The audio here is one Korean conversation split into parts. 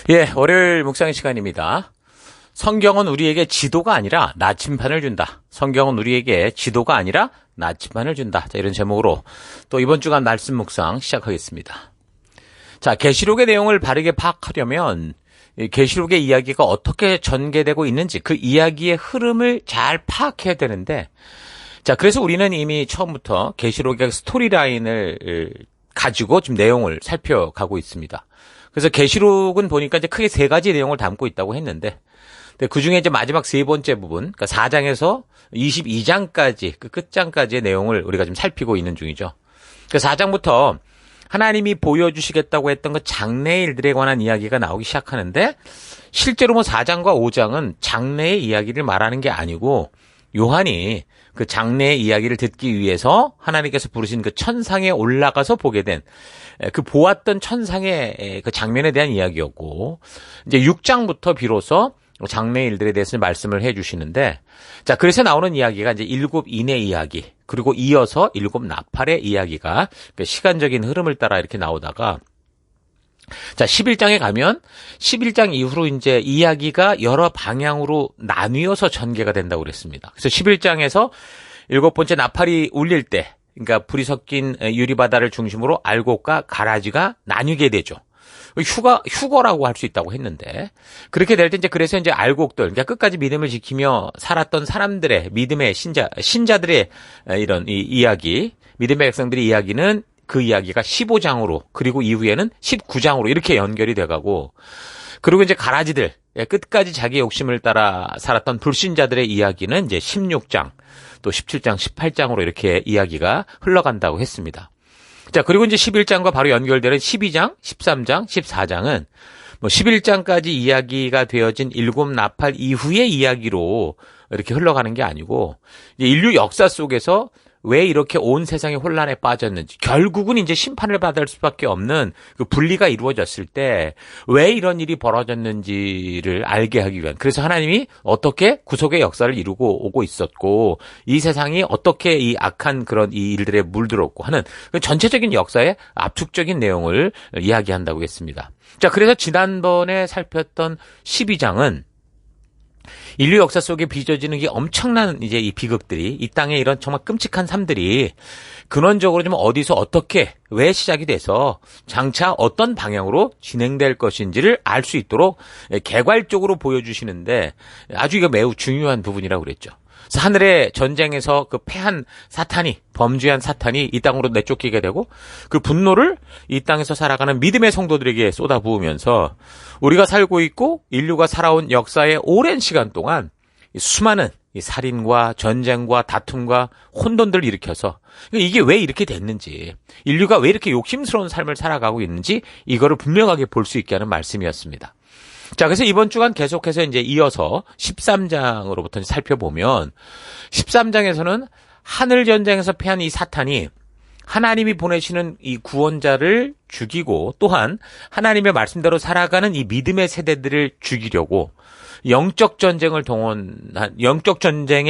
예, 월요일 묵상의 시간입니다. 성경은 우리에게 지도가 아니라 나침반을 준다. 성경은 우리에게 지도가 아니라 나침반을 준다. 자, 이런 제목으로 또 이번 주간 말씀 묵상 시작하겠습니다. 자, 계시록의 내용을 바르게 파악하려면 계시록의 이야기가 어떻게 전개되고 있는지 그 이야기의 흐름을 잘 파악해야 되는데, 자, 그래서 우리는 이미 처음부터 계시록의 스토리라인을 가지고 지금 내용을 살펴가고 있습니다. 그래서 계시록은 보니까 이제 크게 세 가지 내용을 담고 있다고 했는데, 그 중에 이제 마지막 세 번째 부분, 그러니까 4장에서 22장까지, 그 끝장까지의 내용을 우리가 지금 살피고 있는 중이죠. 그 4장부터 하나님이 보여주시겠다고 했던 그 장래의 일들에 관한 이야기가 나오기 시작하는데, 실제로 뭐 4장과 5장은 장래의 이야기를 말하는 게 아니고, 요한이 그 장래의 이야기를 듣기 위해서 하나님께서 부르신 그 천상에 올라가서 보게 된 그 보았던 천상의 그 장면에 대한 이야기였고, 이제 6장부터 비로소 장래의 일들에 대해서 말씀을 해 주시는데, 자, 그래서 나오는 이야기가 이제 7인의 이야기, 그리고 이어서 7나팔의 이야기가 시간적인 흐름을 따라 이렇게 나오다가, 자, 11장에 가면 11장 이후로 이제 이야기가 여러 방향으로 나뉘어서 전개가 된다고 그랬습니다. 그래서 11장에서 7번째 나팔이 울릴 때, 그러니까 불이 섞인 유리바다를 중심으로 알곡과 가라지가 나뉘게 되죠. 휴거라고 할 수 있다고 했는데, 그렇게 될 때 이제 그래서 이제 알곡들, 그러니까 끝까지 믿음을 지키며 살았던 사람들의 믿음의 신자들의 이런 이야기, 믿음의 백성들의 이야기는 그 이야기가 15장으로, 그리고 이후에는 19장으로 이렇게 연결이 돼가고, 그리고 이제 가라지들, 끝까지 자기 욕심을 따라 살았던 불신자들의 이야기는 이제 16장, 또 17장, 18장으로 이렇게 이야기가 흘러간다고 했습니다. 자, 그리고 이제 11장과 바로 연결되는 12장, 13장, 14장은 뭐 11장까지 이야기가 되어진 7나팔 이후의 이야기로 이렇게 흘러가는 게 아니고, 이제 인류 역사 속에서 왜 이렇게 온 세상이 혼란에 빠졌는지, 결국은 이제 심판을 받을 수밖에 없는 그 분리가 이루어졌을 때 왜 이런 일이 벌어졌는지를 알게 하기 위한, 그래서 하나님이 어떻게 구속의 역사를 이루고 오고 있었고, 이 세상이 어떻게 이 악한 그런 이 일들에 물들었고 하는 그 전체적인 역사의 압축적인 내용을 이야기한다고 했습니다. 자, 그래서 지난번에 살폈던 12장은 인류 역사 속에 빚어지는 게 엄청난 이제 이 비극들이, 이 땅에 이런 정말 끔찍한 삶들이 근원적으로 좀 어디서 어떻게 왜 시작이 돼서 장차 어떤 방향으로 진행될 것인지를 알 수 있도록 개괄적으로 보여주시는데, 아주 이거 매우 중요한 부분이라고 그랬죠. 그래서 하늘의 전쟁에서 그 패한 사탄이, 범죄한 사탄이 이 땅으로 내쫓기게 되고, 그 분노를 이 땅에서 살아가는 믿음의 성도들에게 쏟아부으면서 우리가 살고 있고 인류가 살아온 역사의 오랜 시간 동안 수많은 이 살인과 전쟁과 다툼과 혼돈들을 일으켜서 이게 왜 이렇게 됐는지, 인류가 왜 이렇게 욕심스러운 삶을 살아가고 있는지 이거를 분명하게 볼 수 있게 하는 말씀이었습니다. 자, 그래서 이번 주간 계속해서 이제 이어서 13장으로부터 살펴보면, 13장에서는 하늘 전쟁에서 패한 이 사탄이 하나님이 보내시는 이 구원자를 죽이고, 또한 하나님의 말씀대로 살아가는 이 믿음의 세대들을 죽이려고 영적 전쟁에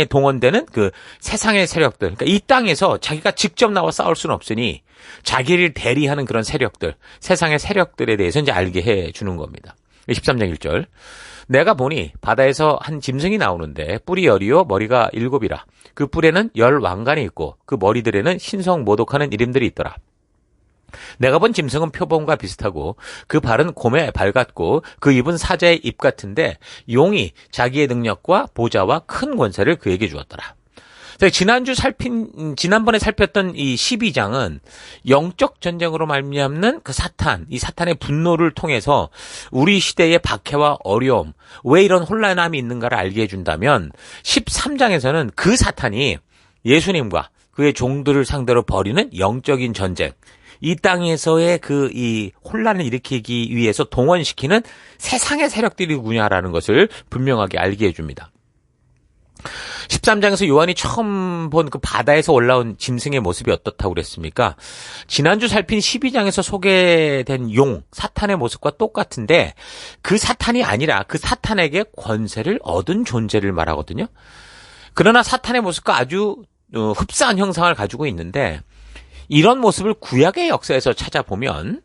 동원되는 그 세상의 세력들, 그러니까 이 땅에서 자기가 직접 나와 싸울 수는 없으니 자기를 대리하는 그런 세력들, 세상의 세력들에 대해서 이제 알게 해 주는 겁니다. 13장 1절. 내가 보니 바다에서 한 짐승이 나오는데 뿔이 10이요 머리가 7이라. 그 뿔에는 10 왕관이 있고 그 머리들에는 신성 모독하는 이름들이 있더라. 내가 본 짐승은 표범과 비슷하고 그 발은 곰의 발 같고 그 입은 사자의 입 같은데 용이 자기의 능력과 보좌와 큰 권세를 그에게 주었더라. 지난번에 살폈던 이 12장은 영적 전쟁으로 말미암는 그 사탄, 이 사탄의 분노를 통해서 우리 시대의 박해와 어려움, 왜 이런 혼란함이 있는가를 알게 해준다면, 13장에서는 그 사탄이 예수님과 그의 종들을 상대로 벌이는 영적인 전쟁, 이 땅에서의 이 혼란을 일으키기 위해서 동원시키는 세상의 세력들이 누구냐라는 것을 분명하게 알게 해줍니다. 13장에서 요한이 처음 본 그 바다에서 올라온 짐승의 모습이 어떻다고 그랬습니까? 지난주 살핀 12장에서 소개된 사탄의 모습과 똑같은데, 그 사탄이 아니라 그 사탄에게 권세를 얻은 존재를 말하거든요. 그러나 사탄의 모습과 아주 흡사한 형상을 가지고 있는데, 이런 모습을 구약의 역사에서 찾아보면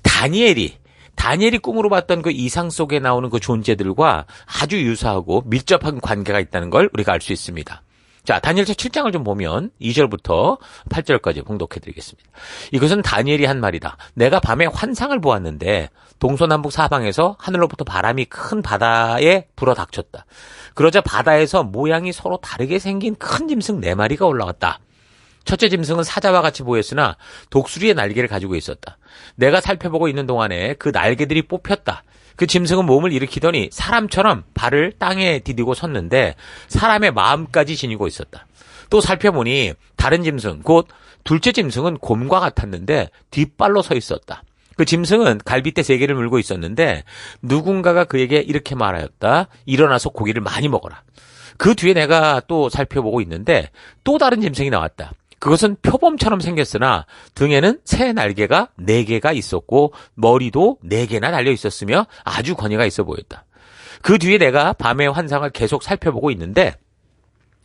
다니엘이 다니엘이 꿈으로 봤던 그 이상 속에 나오는 그 존재들과 아주 유사하고 밀접한 관계가 있다는 걸 우리가 알 수 있습니다. 자, 다니엘서 7장을 좀 보면 2절부터 8절까지 봉독해 드리겠습니다. 이것은 다니엘이 한 말이다. 내가 밤에 환상을 보았는데 동서남북 사방에서 하늘로부터 바람이 큰 바다에 불어닥쳤다. 그러자 바다에서 모양이 서로 다르게 생긴 큰 짐승 4마리가 올라왔다. 첫째 짐승은 사자와 같이 보였으나 독수리의 날개를 가지고 있었다. 내가 살펴보고 있는 동안에 그 날개들이 뽑혔다. 그 짐승은 몸을 일으키더니 사람처럼 발을 땅에 디디고 섰는데 사람의 마음까지 지니고 있었다. 또 살펴보니 다른 짐승, 곧 둘째 짐승은 곰과 같았는데 뒷발로 서 있었다. 그 짐승은 갈빗대 3개를 물고 있었는데 누군가가 그에게 이렇게 말하였다. 일어나서 고기를 많이 먹어라. 그 뒤에 내가 또 살펴보고 있는데 또 다른 짐승이 나왔다. 그것은 표범처럼 생겼으나 등에는 새 날개가 4개가 있었고 머리도 4개나 달려 있었으며 아주 권위가 있어 보였다. 그 뒤에 내가 밤의 환상을 계속 살펴보고 있는데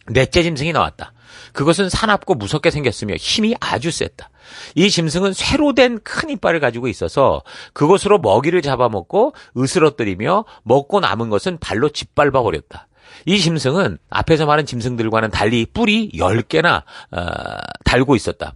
넷째 짐승이 나왔다. 그것은 사납고 무섭게 생겼으며 힘이 아주 셌다. 이 짐승은 쇠로 된 큰 이빨을 가지고 있어서 그것으로 먹이를 잡아먹고 으스러뜨리며 먹고 남은 것은 발로 짓밟아 버렸다. 이 짐승은 앞에서 말한 짐승들과는 달리 뿔이 10개나 달고 있었다.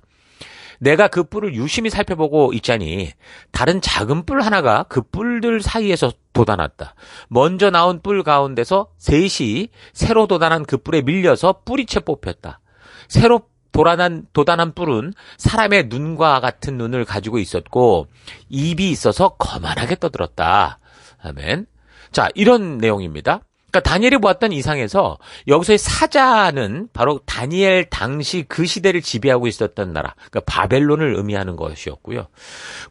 내가 그 뿔을 유심히 살펴보고 있자니 다른 작은 뿔 하나가 그 뿔들 사이에서 돋아났다. 먼저 나온 뿔 가운데서 셋이 새로 돋아난 그 뿔에 밀려서 뿌리채 뽑혔다. 새로 돋아난 뿔은 사람의 눈과 같은 눈을 가지고 있었고 입이 있어서 거만하게 떠들었다. 아멘. 자, 이런 내용입니다. 그러니까 다니엘이 보았던 이상에서 여기서의 사자는 바로 다니엘 당시 그 시대를 지배하고 있었던 나라, 그러니까 바벨론을 의미하는 것이었고요.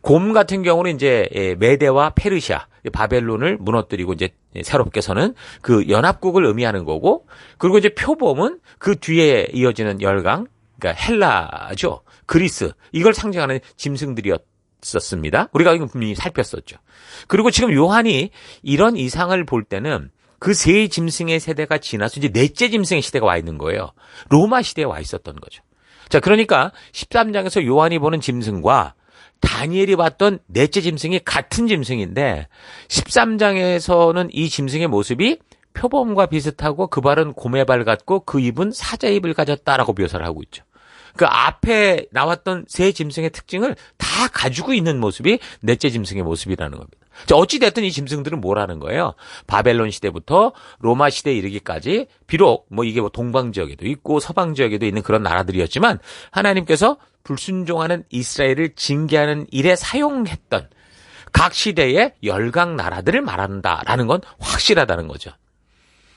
곰 같은 경우는 이제 메대와 페르시아, 바벨론을 무너뜨리고 이제 새롭게 서는 그 연합국을 의미하는 거고, 그리고 이제 표범은 그 뒤에 이어지는 열강, 그러니까 헬라죠, 그리스, 이걸 상징하는 짐승들이었습니다. 우리가 이거 분명히 살폈었죠. 그리고 지금 요한이 이런 이상을 볼 때는 그 세 짐승의 세대가 지나서 이제 넷째 짐승의 시대가 와 있는 거예요. 로마 시대에 와 있었던 거죠. 자, 그러니까 13장에서 요한이 보는 짐승과 다니엘이 봤던 넷째 짐승이 같은 짐승인데 13장에서는 이 짐승의 모습이 표범과 비슷하고 그 발은 곰의 발 같고 그 입은 사자의 입을 가졌다라고 묘사를 하고 있죠. 그 앞에 나왔던 세 짐승의 특징을 다 가지고 있는 모습이 넷째 짐승의 모습이라는 겁니다. 자, 어찌됐든 이 짐승들은 뭐라는 거예요? 바벨론 시대부터 로마 시대에 이르기까지 비록 뭐 이게 뭐 동방 지역에도 있고 서방 지역에도 있는 그런 나라들이었지만 하나님께서 불순종하는 이스라엘을 징계하는 일에 사용했던 각 시대의 열강 나라들을 말한다라는 건 확실하다는 거죠.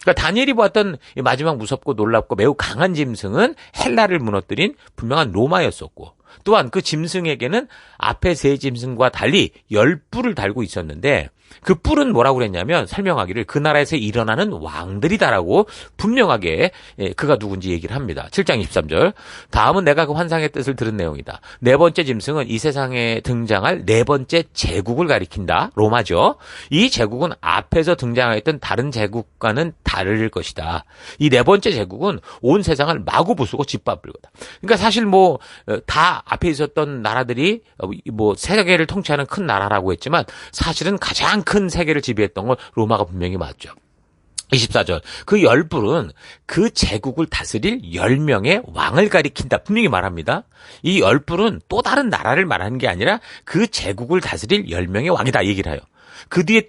그러니까 다니엘이 보았던 마지막 무섭고 놀랍고 매우 강한 짐승은 헬라를 무너뜨린 분명한 로마였었고 또한 그 짐승에게는 앞에 세 짐승과 달리 10뿔을 달고 있었는데 그 뿔은 뭐라고 그랬냐면 설명하기를 그 나라에서 일어나는 왕들이다라고 분명하게 그가 누군지 얘기를 합니다. 7장 23절. 다음은 내가 그 환상의 뜻을 들은 내용이다. 네 번째 짐승은 이 세상에 등장할 네 번째 제국을 가리킨다. 로마죠. 이 제국은 앞에서 등장했던 다른 제국과는 다를 것이다. 이 네 번째 제국은 온 세상을 마구 부수고 짓밟을 거다. 그러니까 사실 뭐 다 앞에 있었던 나라들이 뭐 세계를 통치하는 큰 나라라고 했지만 사실은 가장 큰 세계를 지배했던 건 로마가 분명히 맞죠. 24절. 그 10뿔은 그 제국을 다스릴 10명의 왕을 가리킨다. 분명히 말합니다. 이 10뿔은 또 다른 나라를 말하는 게 아니라 그 제국을 다스릴 10명의 왕이다 얘기를 해요. 그 뒤에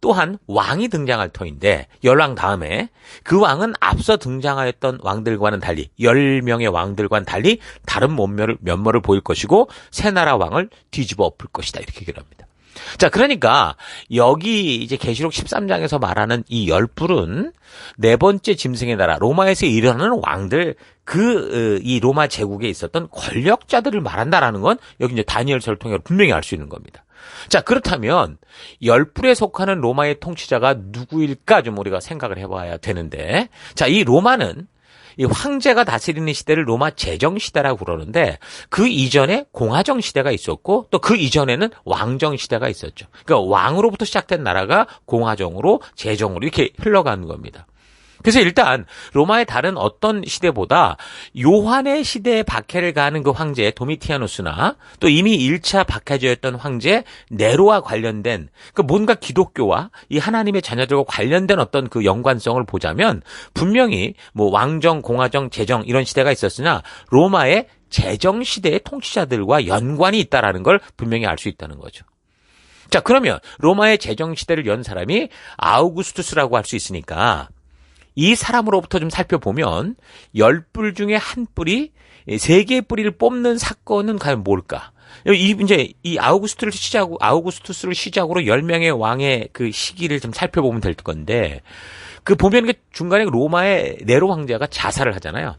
또한 왕이 등장할 터인데 열왕 다음에 그 왕은 앞서 등장하였던 왕들과는 달리 10명의 왕들과는 달리 다른 면모를 보일 것이고 새 나라 왕을 뒤집어 엎을 것이다 이렇게 얘기를 합니다. 자, 그러니까 여기 이제 계시록 13장에서 말하는 이 10뿔은 네 번째 짐승의 나라 로마에서 일어나는 왕들 이 로마 제국에 있었던 권력자들을 말한다라는 건 여기 이제 다니엘서를 통해 분명히 알 수 있는 겁니다. 자, 그렇다면 10뿔에 속하는 로마의 통치자가 누구일까 좀 우리가 생각을 해봐야 되는데 자, 이 로마는 이 황제가 다스리는 시대를 로마 제정 시대라고 그러는데 그 이전에 공화정 시대가 있었고 또 그 이전에는 왕정 시대가 있었죠. 그러니까 왕으로부터 시작된 나라가 공화정으로 제정으로 이렇게 흘러가는 겁니다. 그래서 일단 로마의 다른 어떤 시대보다 요한의 시대에 박해를 가하는 그 황제 도미티아누스나 또 이미 1차 박해자였던 황제 네로와 관련된 그 뭔가 기독교와 이 하나님의 자녀들과 관련된 어떤 그 연관성을 보자면 분명히 뭐 왕정, 공화정, 제정 이런 시대가 있었으나 로마의 제정 시대의 통치자들과 연관이 있다라는 걸 분명히 알 수 있다는 거죠. 자, 그러면 로마의 제정 시대를 연 사람이 아우구스투스라고 할 수 있으니까 이 사람으로부터 좀 살펴보면 10뿔 중에 한 뿔이 3개의 뿌리를 뽑는 사건은 과연 뭘까? 이 아우구스투스를 시작으로 10명의 왕의 그 시기를 좀 살펴보면 될 건데, 그 보면 그 중간에 로마의 네로 황제가 자살을 하잖아요.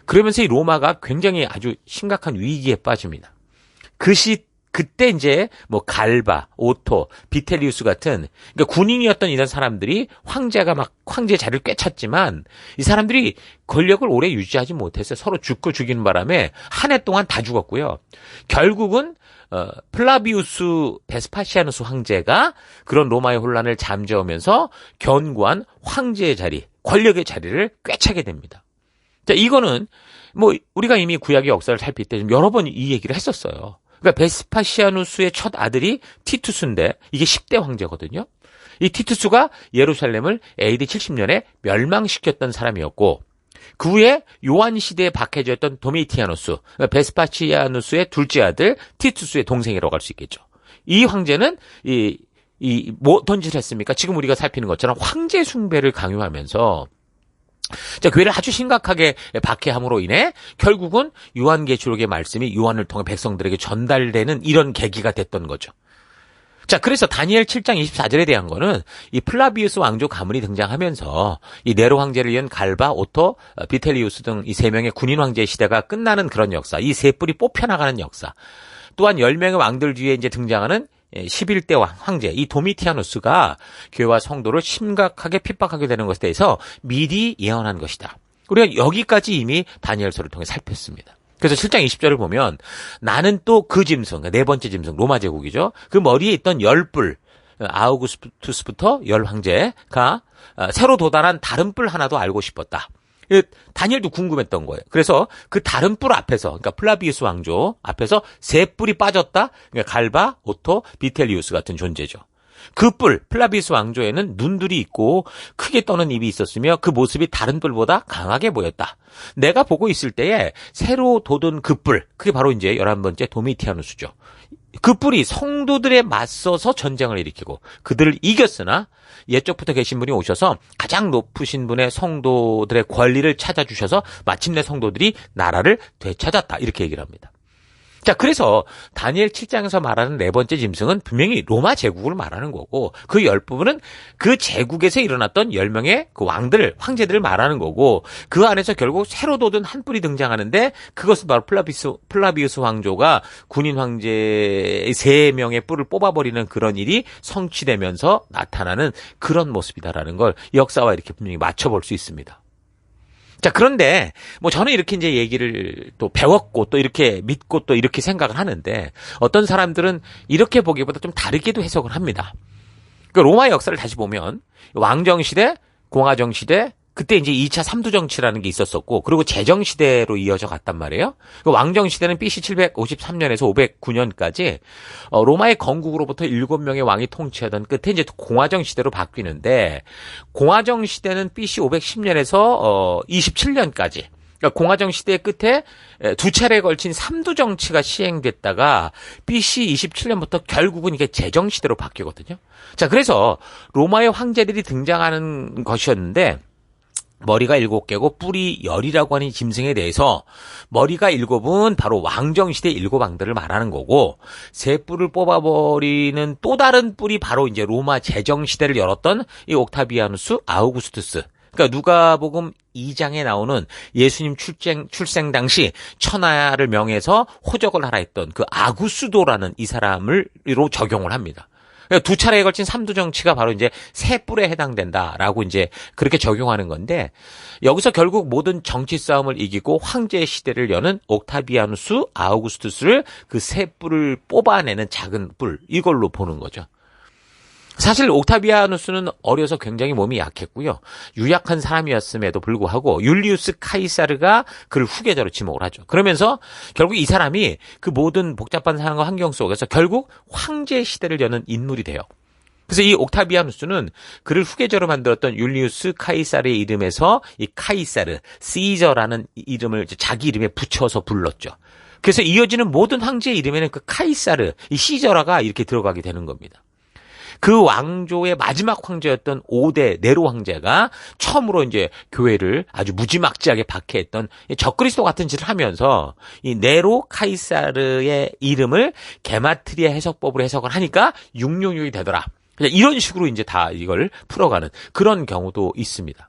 그러면서 이 로마가 굉장히 아주 심각한 위기에 빠집니다. 그때 이제 뭐 갈바, 오토, 비텔리우스 같은 그러니까 군인이었던 이런 사람들이 황제가 막 황제 자리를 꿰찼지만 이 사람들이 권력을 오래 유지하지 못했어요. 서로 죽고 죽이는 바람에 한 해 동안 다 죽었고요. 결국은 플라비우스 베스파시아누스 황제가 그런 로마의 혼란을 잠재우면서 견고한 황제의 자리, 권력의 자리를 꿰차게 됩니다. 자, 이거는 뭐 우리가 이미 구약의 역사를 살필 때 좀 여러 번 이 얘기를 했었어요. 그러니까 베스파시아누스의 첫 아들이 티투스인데 이게 10대 황제거든요. 이 티투스가 예루살렘을 AD 70년에 멸망시켰던 사람이었고 그 후에 요한 시대에 박해졌던 도미티아누스, 베스파시아누스의 둘째 아들 티투스의 동생이라고 할 수 있겠죠. 이 황제는 뭐 어떤 짓을 했습니까? 지금 우리가 살피는 것처럼 황제 숭배를 강요하면서 자, 교회를 아주 심각하게 박해함으로 인해 결국은 요한계시록의 말씀이 요한을 통해 백성들에게 전달되는 이런 계기가 됐던 거죠. 자, 그래서 다니엘 7장 24절에 대한 거는 이 플라비우스 왕조 가문이 등장하면서 이 네로 황제를 이은 갈바, 오토, 비텔리우스 등 이 3명의 군인 황제의 시대가 끝나는 그런 역사, 이 세 뿔이 뽑혀나가는 역사, 또한 10명의 왕들 뒤에 이제 등장하는 11대 황제, 이 도미티아누스가 교회와 성도를 심각하게 핍박하게 되는 것에 대해서 미리 예언한 것이다. 우리가 여기까지 이미 다니엘서를 통해 살폈습니다. 그래서 7장 20절을 보면 나는 또 그 짐승, 네 번째 짐승, 로마 제국이죠. 그 머리에 있던 10뿔, 아우구스투스부터 10황제가 새로 도달한 다른 뿔 하나도 알고 싶었다. 다니엘도 궁금했던 거예요. 그래서 그 다른 뿔 앞에서, 그러니까 플라비우스 왕조 앞에서 3뿔이 빠졌다. 그러니까 갈바, 오토, 비텔리우스 같은 존재죠. 그 뿔, 플라비우스 왕조에는 눈들이 있고 크게 떠는 입이 있었으며 그 모습이 다른 뿔보다 강하게 보였다. 내가 보고 있을 때에 새로 돋은 그 뿔, 그게 바로 이제 11번째 도미티아누스죠. 그 뿔이 성도들에 맞서서 전쟁을 일으키고 그들을 이겼으나 옛적부터 계신 분이 오셔서 가장 높으신 분의 성도들의 권리를 찾아주셔서 마침내 성도들이 나라를 되찾았다. 이렇게 얘기를 합니다. 자, 그래서 다니엘 7장에서 말하는 네 번째 짐승은 분명히 로마 제국을 말하는 거고 그 10부분은 그 제국에서 일어났던 10명의 그 왕들, 황제들을 말하는 거고 그 안에서 결국 새로 돋은 한 뿔이 등장하는데 그것은 바로 플라비우스 왕조가 군인 황제의 3명의 뿔을 뽑아버리는 그런 일이 성취되면서 나타나는 그런 모습이다라는 걸 역사와 이렇게 분명히 맞춰볼 수 있습니다. 자, 그런데 뭐 저는 이렇게 이제 얘기를 또 배웠고 또 이렇게 믿고 또 이렇게 생각을 하는데 어떤 사람들은 이렇게 보기보다 좀 다르게도 해석을 합니다. 그 로마 역사를 다시 보면 왕정 시대, 공화정 시대, 그때 이제 2차 3두 정치라는 게 있었었고 그리고 제정 시대로 이어져 갔단 말이에요. 그 왕정 시대는 BC 753년에서 509년까지 로마의 건국으로부터 7명의 왕이 통치하던 끝에 이제 공화정 시대로 바뀌는데 공화정 시대는 BC 510년에서 27년까지 그러니까 공화정 시대의 끝에 두 차례에 걸친 3두 정치가 시행됐다가 BC 27년부터 결국은 이게 제정 시대로 바뀌거든요. 자, 그래서 로마의 황제들이 등장하는 것이었는데 머리가 7개고 뿔이 10이라고 하는 짐승에 대해서 머리가 7은 바로 왕정시대 7왕들을 말하는 거고 세 뿔을 뽑아버리는 또 다른 뿔이 바로 이제 로마 제정시대를 열었던 이 옥타비아누스 아우구스투스. 그러니까 누가복음 2장에 나오는 예수님 출생 당시 천하를 명해서 호적을 하라 했던 그 아구스도라는 이 사람으로 적용을 합니다. 두 차례에 걸친 3두 정치가 바로 이제 세 뿔에 해당된다라고 이제 그렇게 적용하는 건데 여기서 결국 모든 정치 싸움을 이기고 황제 시대를 여는 옥타비아누스 아우구스투스를 그 세 뿔을 뽑아내는 작은 뿔 이걸로 보는 거죠. 사실 옥타비아누스는 어려서 굉장히 몸이 약했고요. 유약한 사람이었음에도 불구하고 율리우스 카이사르가 그를 후계자로 지목을 하죠. 그러면서 결국 이 사람이 그 모든 복잡한 상황과 환경 속에서 결국 황제 시대를 여는 인물이 돼요. 그래서 이 옥타비아누스는 그를 후계자로 만들었던 율리우스 카이사르의 이름에서 이 카이사르, 시저라는 이름을 자기 이름에 붙여서 불렀죠. 그래서 이어지는 모든 황제의 이름에는 그 카이사르, 이 시저라가 이렇게 들어가게 되는 겁니다. 그 왕조의 마지막 황제였던 5대 네로 황제가 처음으로 이제 교회를 아주 무지막지하게 박해했던 적그리스도 같은 짓을 하면서 이 네로 카이사르의 이름을 게마트리아 해석법으로 해석을 하니까 666이 되더라. 이런 식으로 이제 다 이걸 풀어가는 그런 경우도 있습니다.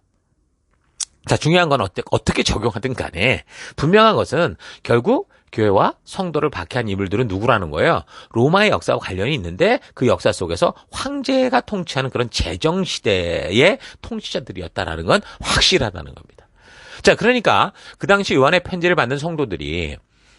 자, 중요한 건 어떻게 적용하든 간에 분명한 것은 결국 교회와 성도를 박해한 인물들은 누구라는 거예요? 로마의 역사와 관련이 있는데 그 역사 속에서 황제가 통치하는 그런 제정시대의 통치자들이었다라는 건 확실하다는 겁니다. 자, 그러니까 그 당시 요한의 편지를 받는 성도들이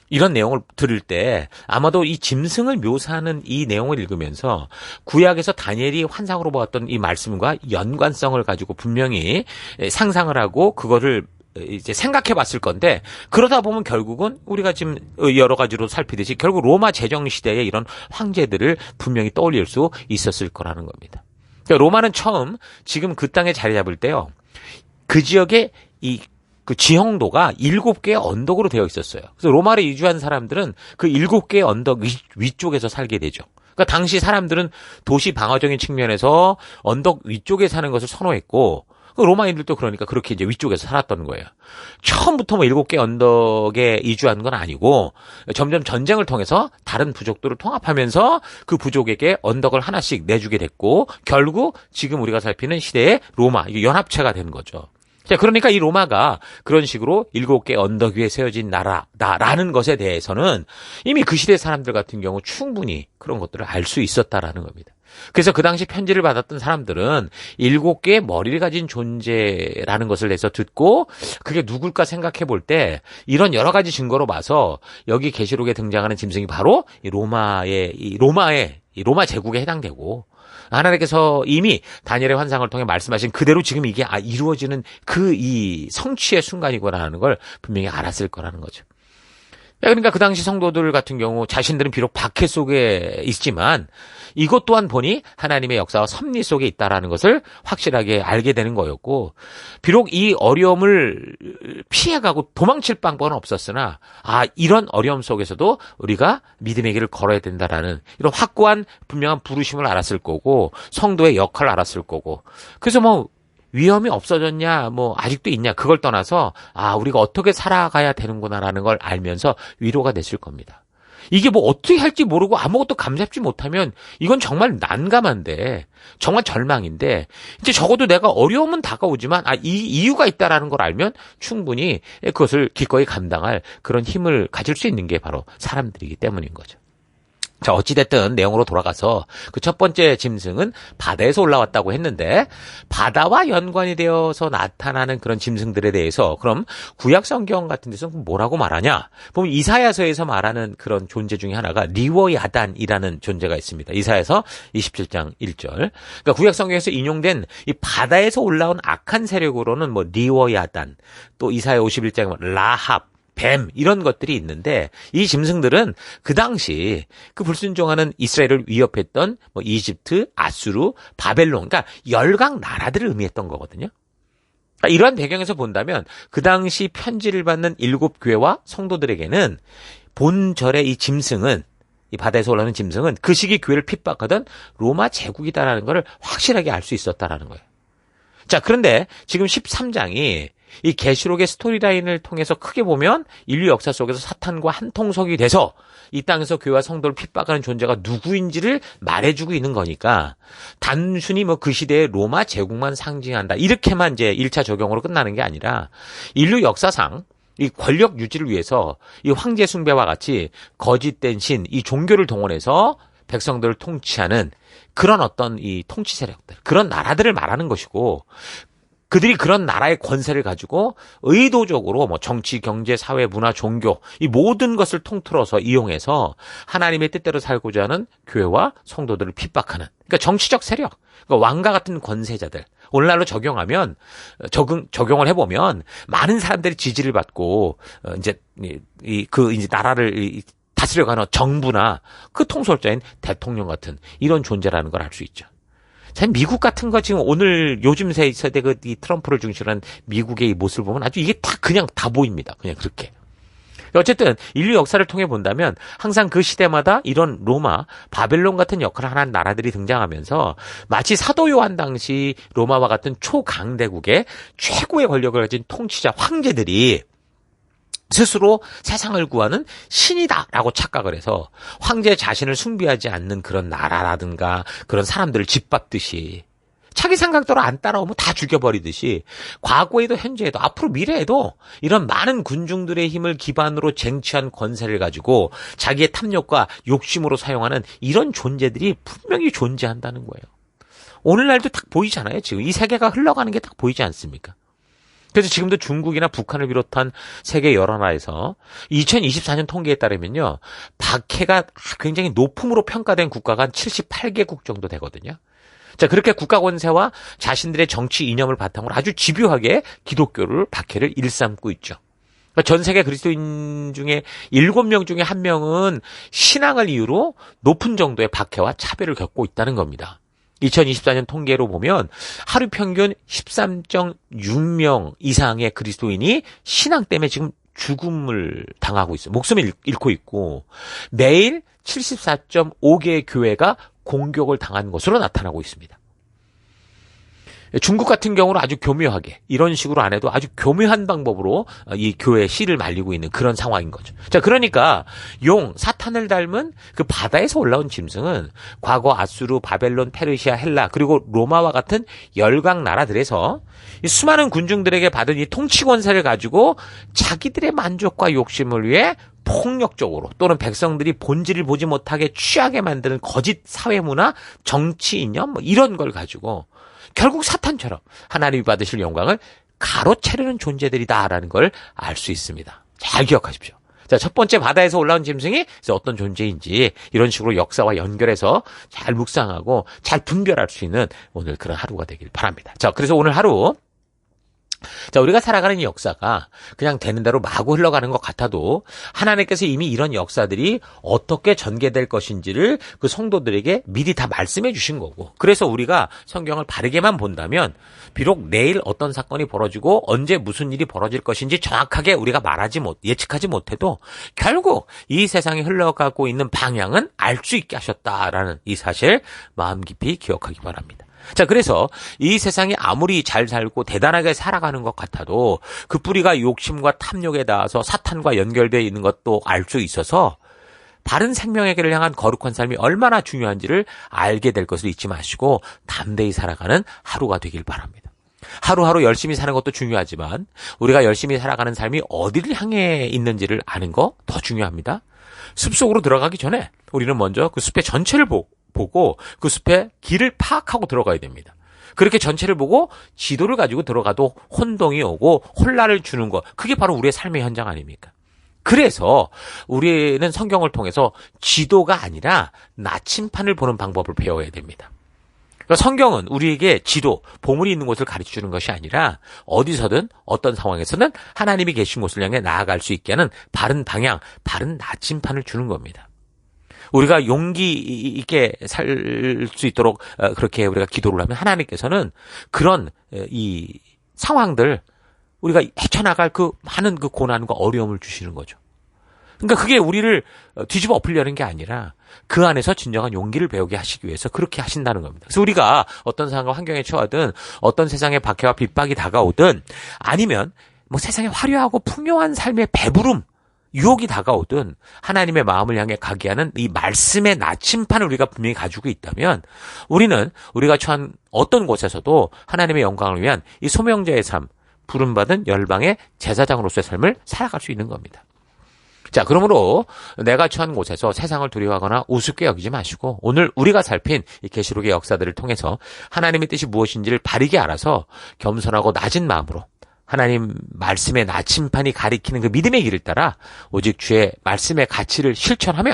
이런 내용을 들을 때 아마도 이 짐승을 묘사하는 이 내용을 읽으면서 구약에서 다니엘이 환상으로 보았던 이 말씀과 연관성을 가지고 분명히 상상을 하고 그거를 이제 생각해 봤을 건데, 그러다 보면 결국은 우리가 지금 여러 가지로 살피듯이 결국 로마 제정시대의 이런 황제들을 분명히 떠올릴 수 있었을 거라는 겁니다. 그러니까 로마는 처음 지금 그 땅에 자리 잡을 때요, 그 지역의 그 지형도가 7개의 언덕으로 되어 있었어요. 그래서 로마로 이주한 사람들은 그 7개의 언덕 위쪽에서 살게 되죠. 그러니까 당시 사람들은 도시 방어적인 측면에서 언덕 위쪽에 사는 것을 선호했고, 로마인들도 그러니까 그렇게 이제 위쪽에서 살았던 거예요. 처음부터 뭐 7개 언덕에 이주한 건 아니고 점점 전쟁을 통해서 다른 부족들을 통합하면서 그 부족에게 언덕을 하나씩 내주게 됐고, 결국 지금 우리가 살피는 시대의 로마, 이게 연합체가 되는 거죠. 자, 그러니까 이 로마가 그런 식으로 7개 언덕 위에 세워진 나라다라는 것에 대해서는 이미 그 시대 사람들 같은 경우 충분히 그런 것들을 알 수 있었다라는 겁니다. 그래서 그 당시 편지를 받았던 사람들은 7개의 머리를 가진 존재라는 것을 내서 듣고 그게 누굴까 생각해 볼 때 이런 여러 가지 증거로 봐서 여기 계시록에 등장하는 짐승이 바로 로마 제국에 해당되고, 하나님께서 이미 다니엘의 환상을 통해 말씀하신 그대로 지금 이게 이루어지는 이 성취의 순간이구나라는 걸 분명히 알았을 거라는 거죠. 그러니까 그 당시 성도들 같은 경우 자신들은 비록 박해 속에 있지만 이것 또한 보니 하나님의 역사와 섭리 속에 있다라는 것을 확실하게 알게 되는 거였고, 비록 이 어려움을 피해가고 도망칠 방법은 없었으나 이런 어려움 속에서도 우리가 믿음의 길을 걸어야 된다라는 이런 확고한 분명한 부르심을 알았을 거고, 성도의 역할을 알았을 거고, 그래서 뭐 위험이 없어졌냐, 뭐 아직도 있냐, 그걸 떠나서 우리가 어떻게 살아가야 되는구나라는 걸 알면서 위로가 됐을 겁니다. 이게 뭐 어떻게 할지 모르고 아무것도 감잡지 못하면 이건 정말 난감한데, 정말 절망인데, 이제 적어도 내가 어려움은 다가오지만 이 이유가 있다라는 걸 알면 충분히 그것을 기꺼이 감당할 그런 힘을 가질 수 있는 게 바로 사람들이기 때문인 거죠. 자, 어찌됐든 내용으로 돌아가서 그 첫 번째 짐승은 바다에서 올라왔다고 했는데, 바다와 연관이 되어서 나타나는 그런 짐승들에 대해서 그럼 구약 성경 같은 데서는 뭐라고 말하냐? 보면 이사야서에서 말하는 그런 존재 중에 하나가 리워야단이라는 존재가 있습니다. 이사야서 27장 1절. 그러니까 구약 성경에서 인용된 이 바다에서 올라온 악한 세력으로는 뭐 리워야단, 또 이사야 51장에 라합, 뱀, 이런 것들이 있는데, 이 짐승들은 그 당시 그 불순종하는 이스라엘을 위협했던 뭐 이집트, 아수르, 바벨론, 그러니까 열강 나라들을 의미했던 거거든요. 그러니까 이러한 배경에서 본다면 그 당시 편지를 받는 7교회와 성도들에게는 본절의 이 짐승은, 이 바다에서 올라오는 짐승은 그 시기 교회를 핍박하던 로마 제국이다라는 걸 확실하게 알 수 있었다라는 거예요. 자, 그런데 지금 13장이 이 계시록의 스토리라인을 통해서 크게 보면 인류 역사 속에서 사탄과 한통속이 돼서 이 땅에서 교회와 성도를 핍박하는 존재가 누구인지를 말해주고 있는 거니까, 단순히 뭐 그 시대의 로마 제국만 상징한다, 이렇게만 이제 1차 적용으로 끝나는 게 아니라 인류 역사상 이 권력 유지를 위해서 이 황제 숭배와 같이 거짓된 신, 이 종교를 동원해서 백성들을 통치하는 그런 어떤 이 통치 세력들, 그런 나라들을 말하는 것이고, 그들이 그런 나라의 권세를 가지고 의도적으로 뭐 정치, 경제, 사회, 문화, 종교 이 모든 것을 통틀어서 이용해서 하나님의 뜻대로 살고자 하는 교회와 성도들을 핍박하는 그러니까 정치적 세력, 그러니까 왕과 같은 권세자들 오늘날로 적용을 해보면 많은 사람들이 지지를 받고 이제 이제 나라를 다스려가는 정부나 그 통솔자인 대통령 같은 이런 존재라는 걸 알 수 있죠. 참 미국 같은 거 지금 오늘 요즘 세대 이 트럼프를 중심으로 한 미국의 이 모습을 보면 아주 이게 그냥 다 보입니다. 그냥 그렇게. 어쨌든 인류 역사를 통해 본다면 항상 그 시대마다 이런 로마, 바벨론 같은 역할을 하는 나라들이 등장하면서 마치 사도 요한 당시 로마와 같은 초강대국의 최고의 권력을 가진 통치자 황제들이 스스로 세상을 구하는 신이다라고 착각을 해서 황제 자신을 숭배하지 않는 그런 나라라든가 그런 사람들을 짓밟듯이 자기 생각대로 안 따라오면 다 죽여버리듯이 과거에도 현재에도 앞으로 미래에도 이런 많은 군중들의 힘을 기반으로 쟁취한 권세를 가지고 자기의 탐욕과 욕심으로 사용하는 이런 존재들이 분명히 존재한다는 거예요. 오늘날도 딱 보이잖아요. 지금 이 세계가 흘러가는 게 딱 보이지 않습니까? 그래서 지금도 중국이나 북한을 비롯한 세계 여러 나라에서 2024년 통계에 따르면요. 박해가 굉장히 높음으로 평가된 국가가 한 78개국 정도 되거든요. 자, 그렇게 국가 권세와 자신들의 정치 이념을 바탕으로 아주 집요하게 기독교를 박해를 일삼고 있죠. 그러니까 전 세계 그리스도인 중에 7명 중에 1명은 신앙을 이유로 높은 정도의 박해와 차별을 겪고 있다는 겁니다. 2024년 통계로 보면 하루 평균 13.6명 이상의 그리스도인이 신앙 때문에 지금 죽음을 당하고 있어요. 목숨을 잃고 있고 매일 74.5개의 교회가 공격을 당한 것으로 나타나고 있습니다. 중국 같은 경우는 아주 교묘하게 이런 식으로 안 해도 아주 교묘한 방법으로 이 교회의 씨를 말리고 있는 그런 상황인 거죠. 자, 그러니까 사탄을 닮은 그 바다에서 올라온 짐승은 과거 아수르, 바벨론, 페르시아, 헬라 그리고 로마와 같은 열강 나라들에서 이 수많은 군중들에게 받은 이 통치 권세를 가지고 자기들의 만족과 욕심을 위해 폭력적으로 또는 백성들이 본질을 보지 못하게 취하게 만드는 거짓 사회문화, 정치 이념 이런 걸 가지고 결국 사탄처럼 하나님이 받으실 영광을 가로채르는 존재들이다라는 걸 알 수 있습니다. 잘 기억하십시오. 자, 첫 번째 바다에서 올라온 짐승이 어떤 존재인지 이런 식으로 역사와 연결해서 잘 묵상하고 잘 분별할 수 있는 오늘 그런 하루가 되길 바랍니다. 자, 그래서 오늘 하루 우리가 살아가는 이 역사가 그냥 되는 대로 마구 흘러가는 것 같아도 하나님께서 이미 이런 역사들이 어떻게 전개될 것인지를 그 성도들에게 미리 다 말씀해 주신 거고 그래서 우리가 성경을 바르게만 본다면 비록 내일 어떤 사건이 벌어지고 언제 무슨 일이 벌어질 것인지 정확하게 우리가 예측하지 못해도 결국 이 세상에 흘러가고 있는 방향은 알 수 있게 하셨다라는 이 사실 마음 깊이 기억하기 바랍니다. 자, 그래서 이 세상이 아무리 잘 살고 대단하게 살아가는 것 같아도 그 뿌리가 욕심과 탐욕에 닿아서 사탄과 연결되어 있는 것도 알 수 있어서 바른 생명의 길을 향한 거룩한 삶이 얼마나 중요한지를 알게 될 것을 잊지 마시고 담대히 살아가는 하루가 되길 바랍니다. 하루하루 열심히 사는 것도 중요하지만 우리가 열심히 살아가는 삶이 어디를 향해 있는지를 아는 거 더 중요합니다. 숲속으로 들어가기 전에 우리는 먼저 그 숲의 전체를 보고 그 숲의 길을 파악하고 들어가야 됩니다. 그렇게 전체를 보고 지도를 가지고 들어가도 혼동이 오고 혼란을 주는 것, 그게 바로 우리의 삶의 현장 아닙니까? 그래서 우리는 성경을 통해서 지도가 아니라 나침판을 보는 방법을 배워야 됩니다. 그러니까 성경은 우리에게 지도, 보물이 있는 곳을 가르쳐주는 것이 아니라 어디서든 어떤 상황에서는 하나님이 계신 곳을 향해 나아갈 수 있게 하는 바른 방향, 바른 나침판을 주는 겁니다. 우리가 용기 있게 살 수 있도록 그렇게 우리가 기도를 하면 하나님께서는 그런 이 상황들 우리가 헤쳐나갈 그 많은 그 고난과 어려움을 주시는 거죠. 그러니까 그게 우리를 뒤집어 엎으려는 게 아니라 그 안에서 진정한 용기를 배우게 하시기 위해서 그렇게 하신다는 겁니다. 그래서 우리가 어떤 상황과 환경에 처하든 어떤 세상의 박해와 핍박이 다가오든 아니면 뭐 세상의 화려하고 풍요한 삶의 배부름 유혹이 다가오든 하나님의 마음을 향해 가게 하는 이 말씀의 나침판을 우리가 분명히 가지고 있다면 우리는 우리가 처한 어떤 곳에서도 하나님의 영광을 위한 이 소명자의 삶, 부름받은 열방의 제사장으로서의 삶을 살아갈 수 있는 겁니다. 자, 그러므로 내가 처한 곳에서 세상을 두려워하거나 우습게 여기지 마시고 오늘 우리가 살핀 이 계시록의 역사들을 통해서 하나님의 뜻이 무엇인지를 바르게 알아서 겸손하고 낮은 마음으로 하나님 말씀의 나침판이 가리키는 그 믿음의 길을 따라 오직 주의 말씀의 가치를 실천하며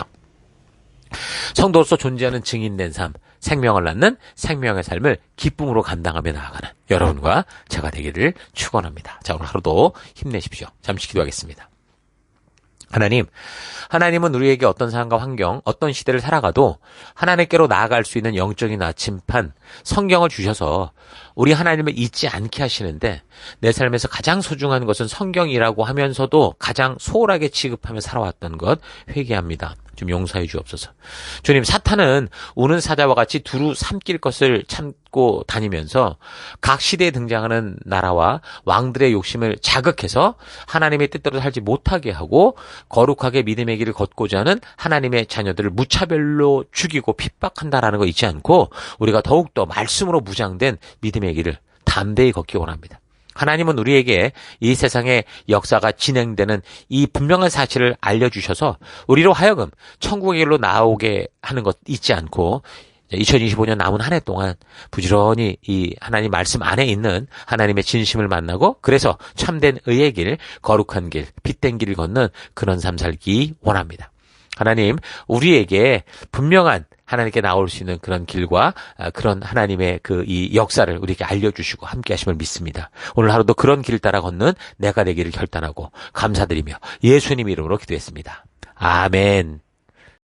성도로서 존재하는 증인된 삶, 생명을 낳는 생명의 삶을 기쁨으로 감당하며 나아가는 여러분과 제가 되기를 축원합니다. 자, 오늘 하루도 힘내십시오. 잠시 기도하겠습니다. 하나님은 우리에게 어떤 상황과 환경, 어떤 시대를 살아가도 하나님께로 나아갈 수 있는 영적인 나침판, 성경을 주셔서 우리 하나님을 잊지 않게 하시는데 내 삶에서 가장 소중한 것은 성경이라고 하면서도 가장 소홀하게 취급하며 살아왔던 것 회개합니다. 좀 용서해 주옵소서. 주님, 사탄은 우는 사자와 같이 두루 삼킬 것을 참고 다니면서 각 시대에 등장하는 나라와 왕들의 욕심을 자극해서 하나님의 뜻대로 살지 못하게 하고 거룩하게 믿음의 길을 걷고자 하는 하나님의 자녀들을 무차별로 죽이고 핍박한다라는 거 잊지 않고 우리가 더욱더 말씀으로 무장된 믿음의 길을 담대히 걷기 원합니다. 하나님은 우리에게 이 세상의 역사가 진행되는 이 분명한 사실을 알려주셔서 우리로 하여금 천국의 길로 나오게 하는 것 잊지 않고 2025년 남은 한 해 동안 부지런히 이 하나님 말씀 안에 있는 하나님의 진심을 만나고 그래서 참된 의의 길, 거룩한 길, 빛된 길을 걷는 그런 삶 살기 원합니다. 하나님, 우리에게 분명한 하나님께 나올 수 있는 그런 길과 그런 하나님의 이 역사를 우리에게 알려주시고 함께 하심을 믿습니다. 오늘 하루도 그런 길을 따라 걷는 내가 되기를 결단하고 감사드리며 예수님 이름으로 기도했습니다. 아멘.